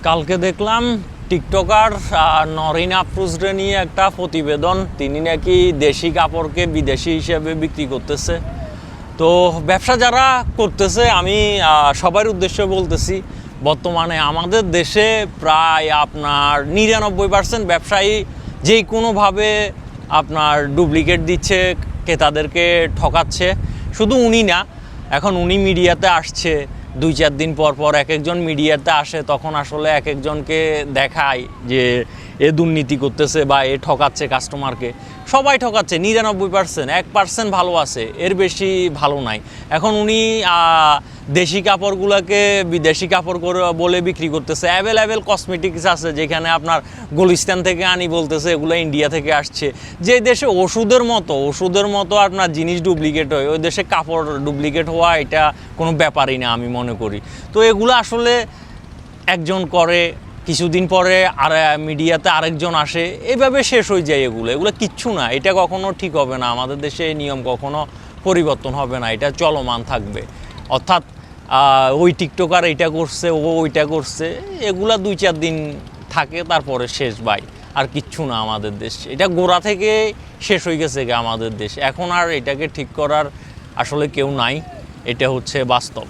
কালকে দেখলাম টিকটকার নরিন আফরোজরে নিয়ে একটা প্রতিবেদন। তিনি নাকি দেশি কাপড়কে বিদেশি হিসেবে বিক্রি করতেছে। তো ব্যবসা যারা করতেছে আমি সবার উদ্দেশ্যে বলতেছি, বর্তমানে আমাদের দেশে প্রায় আপনার 99% ব্যবসায়ী যেই কোনোভাবে আপনার ডুপ্লিকেট দিচ্ছে, ক্রেতাদেরকে ঠকাচ্ছে। শুধু উনি না, এখন উনি মিডিয়াতে আসছে, 2-4 দিন পর পর এক একজন মিডিয়াতে আসে, তখন আসলে এক একজনকে দেখায় যে এ দুর্নীতি করতেছে বা এ ঠকাচ্ছে কাস্টমারকে। সবাই ঠকাচ্ছে, 99%, 1% ভালো আছে, এর বেশি ভালো নাই। এখন উনি দেশি কাপড়গুলোকে বিদেশি কাপড় করে বলে বিক্রি করতেছে। অ্যাভেলেবেল কসমেটিক্স আছে যেখানে আপনার গুলিস্তান থেকে আনি বলতেছে, এগুলো ইন্ডিয়া থেকে আসছে। যে দেশে ওষুধের মতো আপনার জিনিস ডুপ্লিকেট হয়, ওই দেশে কাপড় ডুপ্লিকেট হওয়া এটা কোনো ব্যাপারই না আমি মনে করি। তো এগুলো আসলে একজন করে, কিছুদিন পরে আর মিডিয়াতে আরেকজন আসে, এইভাবে শেষ হয়ে যায়। এগুলো কিচ্ছু না, এটা কখনো ঠিক হবে না। আমাদের দেশে এই নিয়ম কখনো পরিবর্তন হবে না, এটা চলমান থাকবে। অর্থাৎ ওই টিকটকার এইটা করছে, ও ওইটা করছে, এগুলা 2-4 দিন থাকে, তারপরে শেষ ভাই। আর কিচ্ছু না আমাদের দেশ, এটা গোড়া থেকে শেষ হয়ে গেছে আমাদের দেশ। এখন আর এটাকে ঠিক করার আসলে কেউ নাই, এটা হচ্ছে বাস্তব।